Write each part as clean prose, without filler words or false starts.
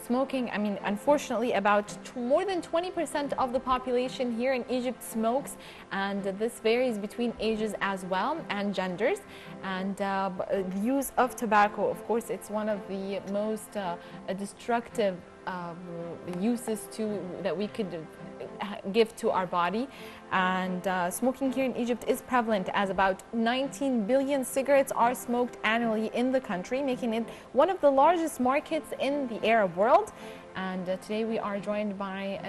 smoking, I mean, unfortunately, about more than 20% of the population here in Egypt smokes, and this varies between ages as well and genders. And the use of tobacco, of course, it's one of the most destructive uses that we could give to our body. And smoking here in Egypt is prevalent, as about 19 billion cigarettes are smoked annually in the country, making it one of the largest markets in the Arab world. And today we are joined by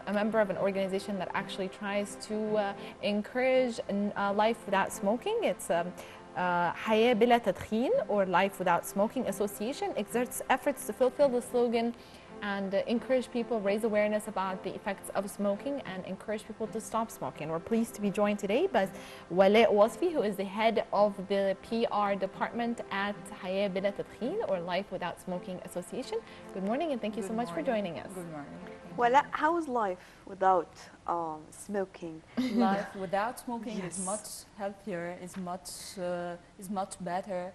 a member of an organization that actually tries to encourage life without smoking. It's NileTV-hyah belatadkheen, or Life Without Smoking Association, exerts efforts to fulfill the slogan and encourage people, raise awareness about the effects of smoking, and encourage people to stop smoking. We're pleased to be joined today by walaa, wasfi, who is the head of the PR department at NileTV-hyah belatadkheen, or Life Without Smoking Association. Good morning, and thank you so much for joining us. Good morning. Well, how is life without smoking? Life without smoking is much healthier, is much better.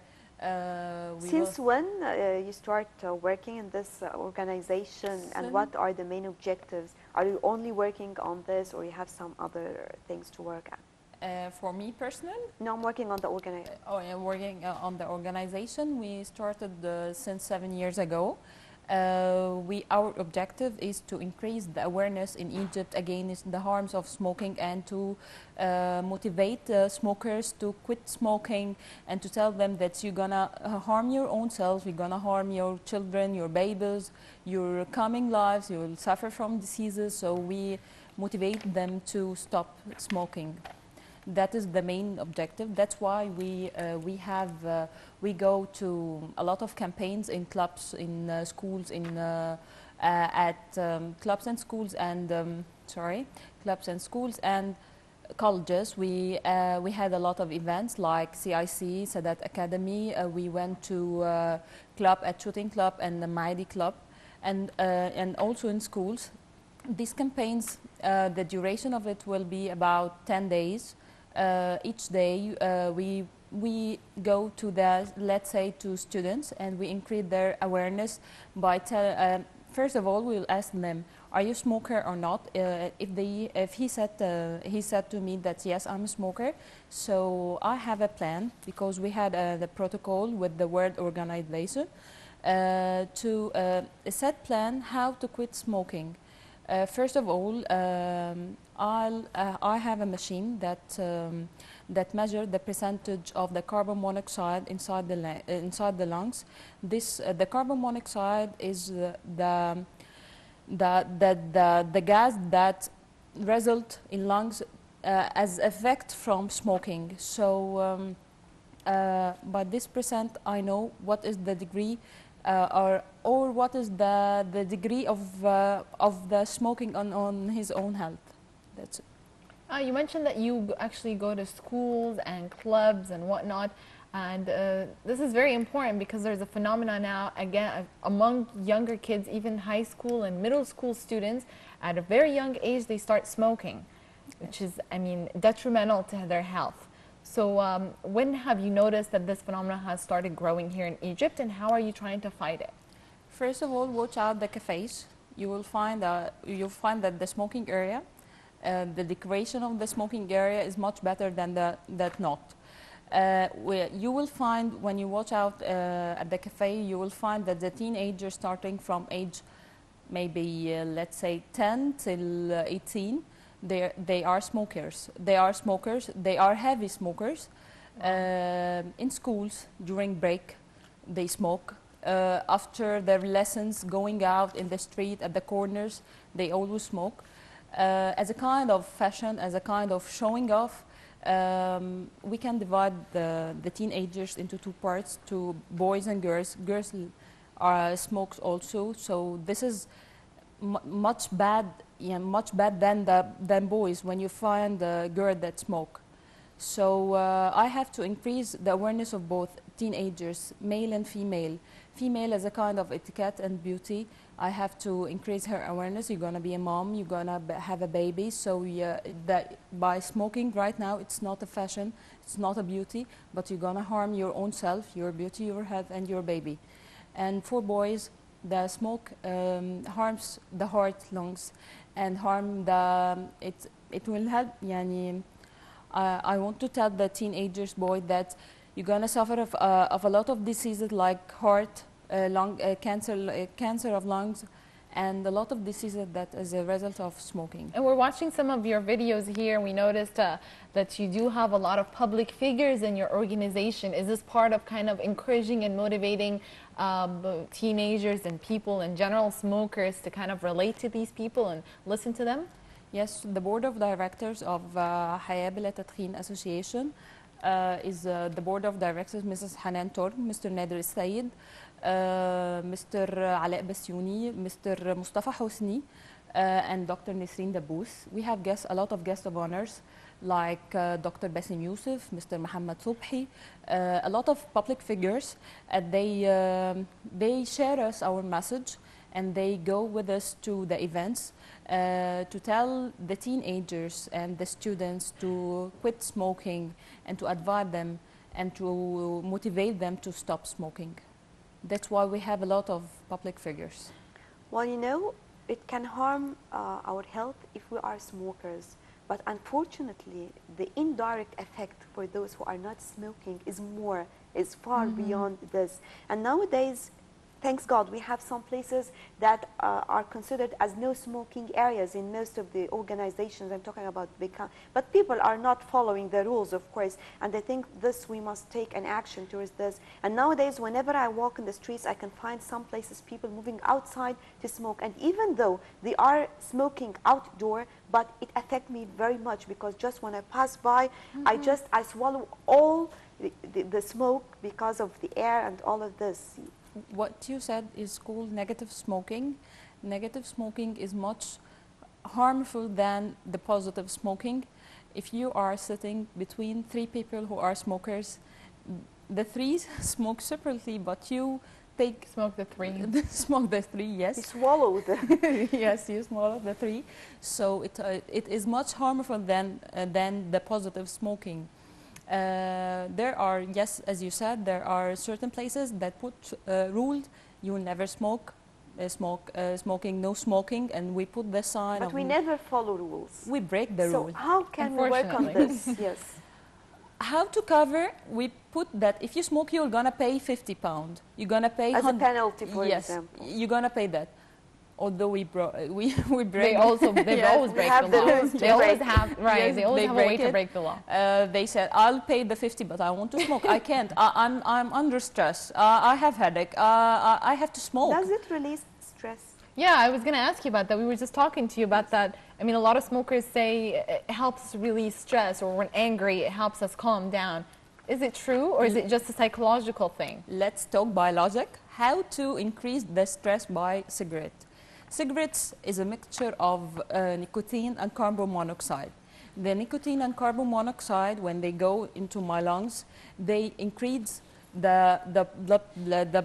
Since when you start working in this organization, and what are the main objectives? Are you only working on this, or you have some other things to work at? For me personally? No, I'm working on the organization. I'm working on the organization. We started since 7 years ago. Our objective is to increase the awareness in Egypt against the harms of smoking, and to motivate smokers to quit smoking, and to tell them that you're gonna harm your own self, you're gonna harm your children, your babies, your coming lives, you will suffer from diseases. So we motivate them to stop smoking. That is the main objective. That's why we go to a lot of campaigns in clubs, in schools, clubs and schools, and clubs and schools and colleges. We had a lot of events like CIC, Sadat Academy. We went to club at Shooting Club and the Maidi Club, and also in schools. These campaigns, the duration of it will be about 10 days. Each day we go to let's say to students, and we increase their awareness by first of all we'll ask them, are you a smoker or not? If he said to me that yes, I'm a smoker, so I have a plan, because we had the protocol with the World Organization to set plan how to quit smoking. First of all, I have a machine that measures the percentage of the carbon monoxide inside the lungs. The carbon monoxide is the gas that result in lungs as effect from smoking. So by this percent, I know what is the degree. Or what is the degree of the smoking on his own health. That's it. You mentioned that you actually go to schools and clubs and whatnot, and this is very important, because there's a phenomenon now, again, among younger kids, even high school and middle school students. At a very young age, they start smoking, which is, I mean, detrimental to their health. So when have you noticed that this phenomenon has started growing here in Egypt, and how are you trying to fight it? First of all, watch out the cafes. You'll find that the smoking area, the decoration of the smoking area is much better than that not. You will find, when you watch out at the cafe, you will find that the teenagers starting from age maybe let's say 10 till 18. They are smokers. They are heavy smokers. In schools, during break, they smoke. After their lessons, going out in the street, at the corners, they always smoke. As a kind of fashion, as a kind of showing off, we can divide the teenagers into two parts, to boys and girls. Girls smokes also, so this is much bad than boys when you find a girl that smoke. So I have to increase the awareness of both teenagers, male and female. Female as a kind of etiquette and beauty. I have to increase her awareness. You're gonna be a mom, you're gonna have a baby, so that by smoking right now, it's not a fashion, it's not a beauty, but you're gonna harm your own self, your beauty, your health, and your baby. And for boys, the smoke harms the heart, lungs, and harm the it will help. I want to tell the teenagers boy that you're gonna suffer of a lot of diseases like heart, lung cancer of lungs, and a lot of diseases that is a result of smoking. And we're watching some of your videos here. We noticed that you do have a lot of public figures in your organization. Is this part of kind of encouraging and motivating teenagers and people in general, smokers, to kind of relate to these people and listen to them? Yes, the board of directors of NileTV belatadkheen Association is the board of directors Mrs. Hanan Torg, Mr. Nader Sayed, Mr. Alaa Basyuni, Mr. Mustafa Hosni, and Dr. Nisreen Dabbous. We have a lot of guests of honors like Dr. Basim Youssef, Mr. Muhammad Subhi, a lot of public figures. They share us our message and they go with us to the events to tell the teenagers and the students to quit smoking and to advise them and to motivate them to stop smoking. That's why we have a lot of public figures. Well, you know, it can harm our health if we are smokers. But unfortunately, the indirect effect for those who are not smoking is far beyond this. And nowadays, thanks God, we have some places that are considered as no smoking areas in most of the organizations. I'm talking about but people are not following the rules, of course, and I think we must take an action towards this. And nowadays, whenever I walk in the streets, I can find some places people moving outside to smoke, and even though they are smoking outdoor, but it affects me very much because just when I pass by, I swallow all the smoke because of the air and all of this. What you said is called negative smoking. Negative smoking is much harmful than the positive smoking. If you are sitting between three people who are smokers, the three smoke separately, but you smoke the three. Smoke the three, yes. You swallow the yes, you swallow the three. So it is much harmful than the positive smoking. There are, yes, as you said, there are certain places that put rules. You will never smoke, smoking, no smoking, and we put the sign. But we never follow rules. We break the rule. So how can we work on this? Yes. How to cover? We put that if you smoke, you're gonna pay £50. You're gonna pay as a penalty, for example. You're gonna pay that. Although we break. They always break the law. They always have yes, they always have a way to break the law. They said, "I'll pay the 50, but I want to smoke. I can't. I'm under stress. I have headache. I have to smoke." Does it release stress? Yeah, I was going to ask you about that. We were just talking to you about that. I mean, a lot of smokers say it helps release stress, or when angry, it helps us calm down. Is it true, or is it just a psychological thing? Let's talk biologic. How to increase the stress by cigarette. Cigarettes is a mixture of nicotine and carbon monoxide. The nicotine and carbon monoxide, when they go into my lungs, they increase the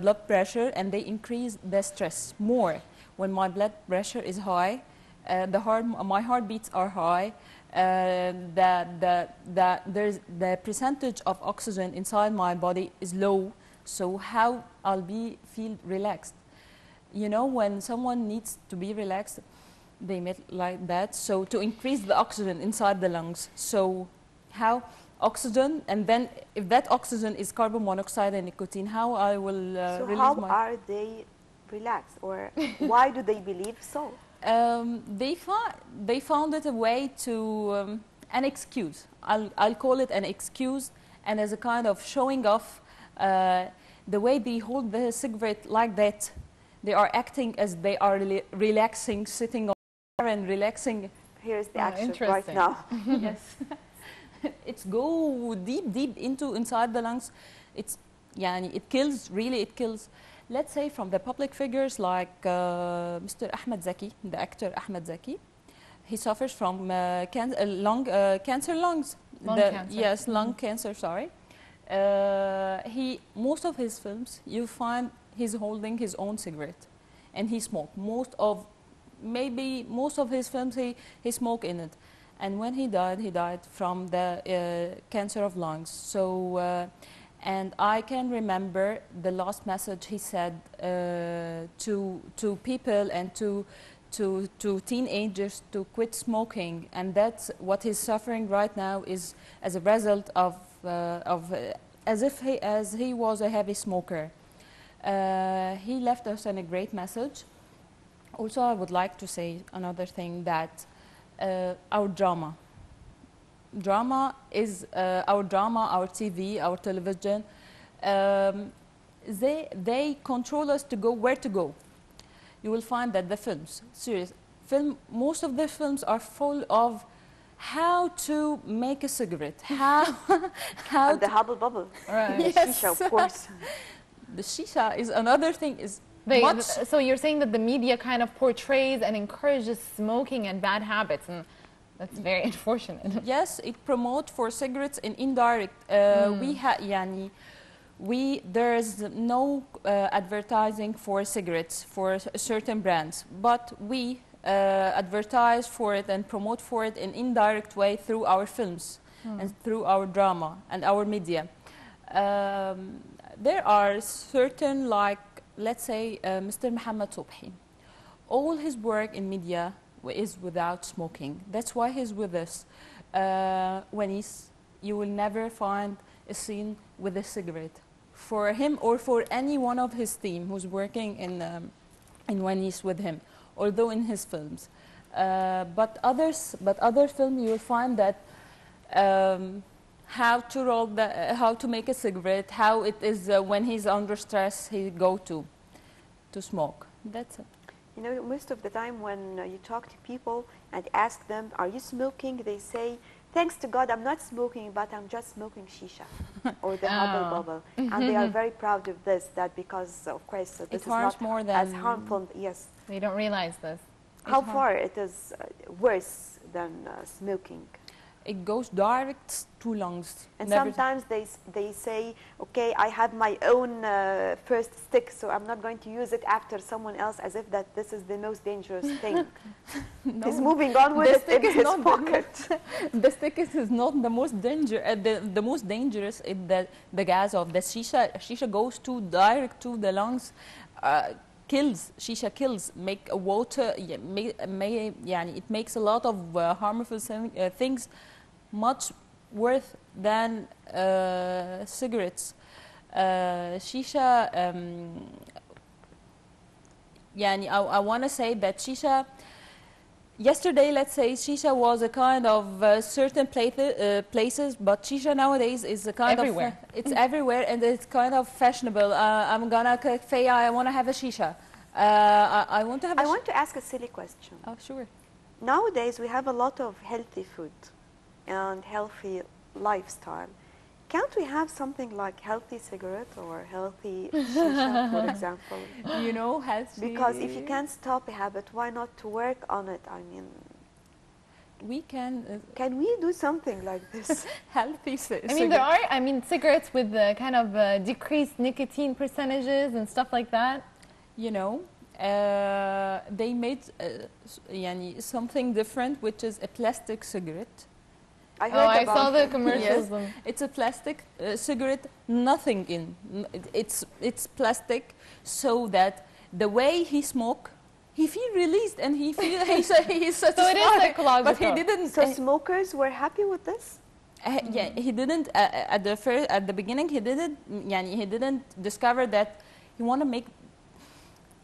blood pressure and they increase the stress more. When my blood pressure is high, my heartbeats are high, the percentage of oxygen inside my body is low, so how I'll feel relaxed. You know, when someone needs to be relaxed, they make like that. So to increase the oxygen inside the lungs. So how oxygen, and then if that oxygen is carbon monoxide and nicotine, how I will release how are they relaxed, or why do they believe so? They found it a way to an excuse. I'll call it an excuse, and as a kind of showing off the way they hold the cigarette like that. They are acting as they are relaxing, sitting on and relaxing. Here's the action right now. Yes. It's go deep inside the lungs. It kills, really it kills. Let's say from the public figures like Mr. Ahmed Zaki, the actor Ahmed Zaki. He suffers from cancer lungs. Yes, lung cancer, sorry. Most of his films, you find he's holding his own cigarette, and he smoked. Most of his films, he smoked in it. And when he died from the cancer of lungs. So And I can remember the last message he said to people and to teenagers to quit smoking, and that's what he's suffering right now is as a result of as he was a heavy smoker. He left us in a great message. Also, I would like to say another thing, that our drama is our TV, our television. They control us to go where to go. You will find that the films, most of the films are full of how to make a cigarette, how and the hubble bubble, right? Yes. Shisha, of course. The shisha is another thing. So you're saying that the media kind of portrays and encourages smoking and bad habits, and that's very unfortunate. Yes, it promotes for cigarettes in indirect. There's no advertising for cigarettes for certain brands, but we advertise for it and promote for it in indirect way through our films and through our drama and our media. There are certain, like, let's say, Mr. Muhammad Subhi. All his work in media is without smoking. That's why he's with us. You will never find a scene with a cigarette for him or for any one of his team who's working in when he's with him, although in his films. But other films you will find that how to make a cigarette, how it is when he's under stress he go to smoke. That's it. You know, most of the time when you talk to people and ask them, are you smoking? They say, thanks to God, I'm not smoking, but I'm just smoking shisha or the hubble bubble. And they are very proud of this, that because, of course, this is not more than as harmful. Yes. They don't realize this. How far it is worse than smoking? It goes direct to lungs. And sometimes they say, okay, I have my own first stick, so I'm not going to use it after someone else, as if that this is the most dangerous thing. No. He's moving on with it in his pocket. The stick is not the most the most dangerous is the gas of the shisha. Shisha goes direct to the lungs. Shisha kills, make water, it makes a lot of harmful things, much worse than cigarettes. Shisha, I want to say that shisha, yesterday, let's say, shisha was a kind of certain places, but shisha nowadays is a kind everywhere. of... It's everywhere, and it's kind of fashionable. I'm gonna cafe, I want to have a shisha. I want to ask a silly question. Oh, sure. Nowadays, we have a lot of healthy food and healthy lifestyle. Can't we have something like healthy cigarette or healthy shisha, for example? You know, healthy... Because if you can't stop a habit, why not to work on it? I mean, we can... Can we do something like this? Healthy cigarette. I mean, there are, cigarettes with kind of decreased nicotine percentages and stuff like that. You know, they made something different, which is a plastic cigarette. I saw the commercials. Yes. It's a plastic cigarette, nothing in. It's plastic, so that the way he smoke, he feel released and he feel he's satisfied. So it is psychological. But he didn't. So smokers were happy with this? Yeah, he didn't at the beginning. He didn't discover that he want to make.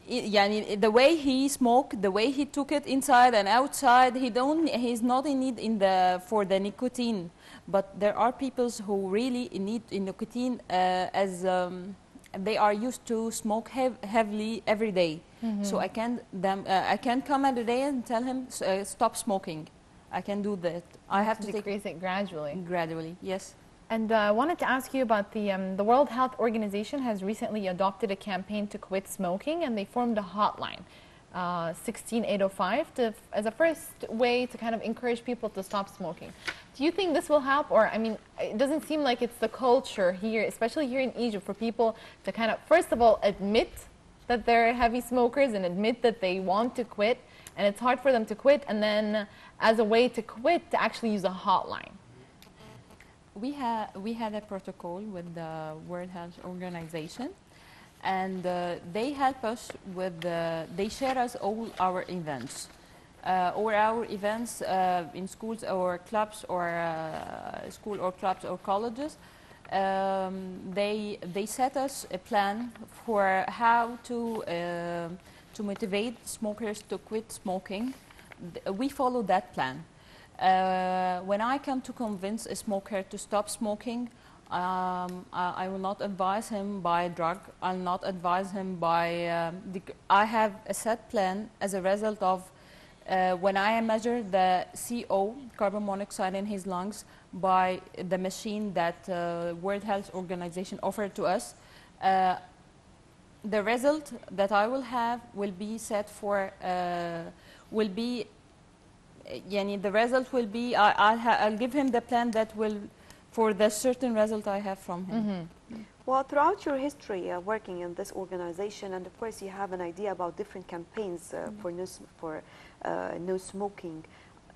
The way he smoked, the way he took it inside and outside, he's not in need for the nicotine. But there are people who really need nicotine as they are used to smoke heavily every day. So I can't come every day and tell him stop smoking. I can do that. I have to decrease it gradually. Gradually, yes. And I wanted to ask you about the World Health Organization has recently adopted a campaign to quit smoking, and they formed a hotline, 16805, as a first way to kind of encourage people to stop smoking. Do you think this will help? Or, it doesn't seem like it's the culture here, especially here in Egypt, for people to kind of, first of all, admit that they're heavy smokers and admit that they want to quit, and it's hard for them to quit, and then as a way to quit, to actually use a hotline. we had a protocol with the World Health Organization, and they help us with they share us all our events. Or our events in schools or clubs or school or clubs or colleges. They set us a plan for how to motivate smokers to quit smoking. We follow that plan. When I come to convince a smoker to stop smoking, I will not advise him by drug. I'll not advise him by. I have a set plan as a result of when I measure the CO, carbon monoxide in his lungs, by the machine that World Health Organization offered to us. The result that I will have will be set for, will be, the result will be, I'll give him the plan that will, for the certain result I have from him. Mm-hmm. Well, throughout your history working in this organization, and of course you have an idea about different campaigns for no smoking,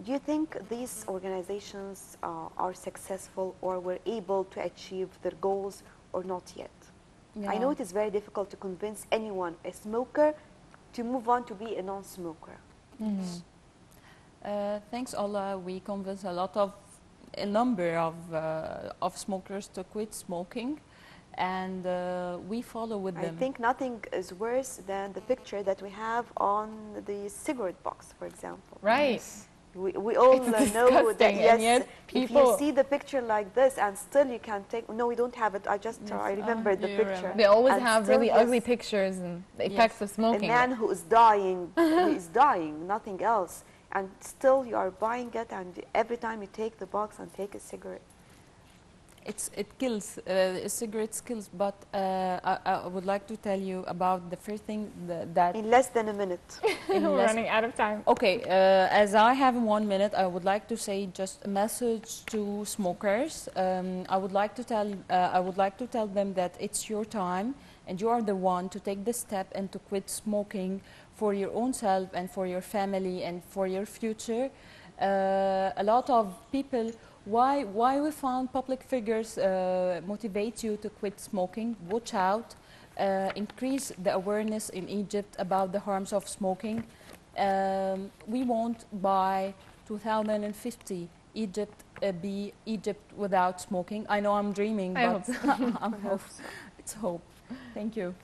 do you think these organizations are successful or were able to achieve their goals or not yet? Yeah. I know it is very difficult to convince anyone, a smoker, to move on to be a non-smoker. Mm-hmm. Thanks Allah, we convince a number of smokers to quit smoking, and we follow with them. I think nothing is worse than the picture that we have on the cigarette box, for example. Right. Yes. We all know that, yes, if you see the picture like this and still you can take, no, we don't have it, I remember the picture. They always have really ugly pictures and the effects of smoking. A man who is dying, nothing else. And still you are buying it, and every time you take the box and take a cigarette. It kills, cigarettes kills, but I would like to tell you about the first thing that... In less than a minute. We're running out of time. Okay, as I have 1 minute, I would like to say just a message to smokers. I would like to tell them that it's your time, and you are the one to take the step and to quit smoking for your own self and for your family and for your future. A lot of people, why we found public figures motivate you to quit smoking. Watch out, increase the awareness in Egypt about the harms of smoking. We want by 2050 Egypt be Egypt without smoking. I know I'm dreaming, but it's hope. Thank you.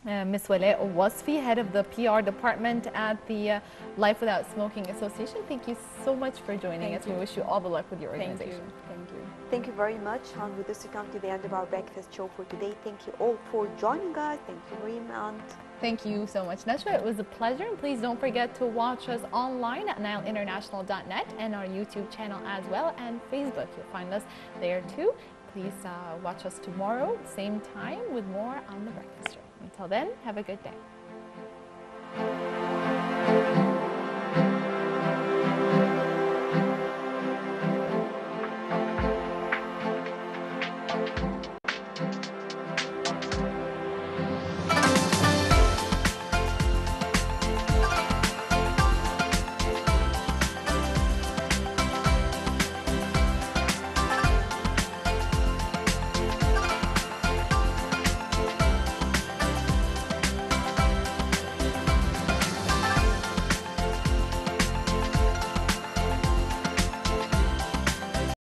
Ms. Walaa Wasfi, head of the PR department at the Life Without Smoking Association. Thank you so much for joining us. We wish you all the luck with your organization. Thank you. Thank you very much. And with this, we come to the end of our breakfast show for today. Thank you all for joining us. Thank you, Reem, and thank you so much, Nashwa. It was a pleasure. And please don't forget to watch us online at NileInternational.net and our YouTube channel as well, and Facebook. You'll find us there too. Please watch us tomorrow, same time, with more on The Breakfast Show. Until then, have a good day.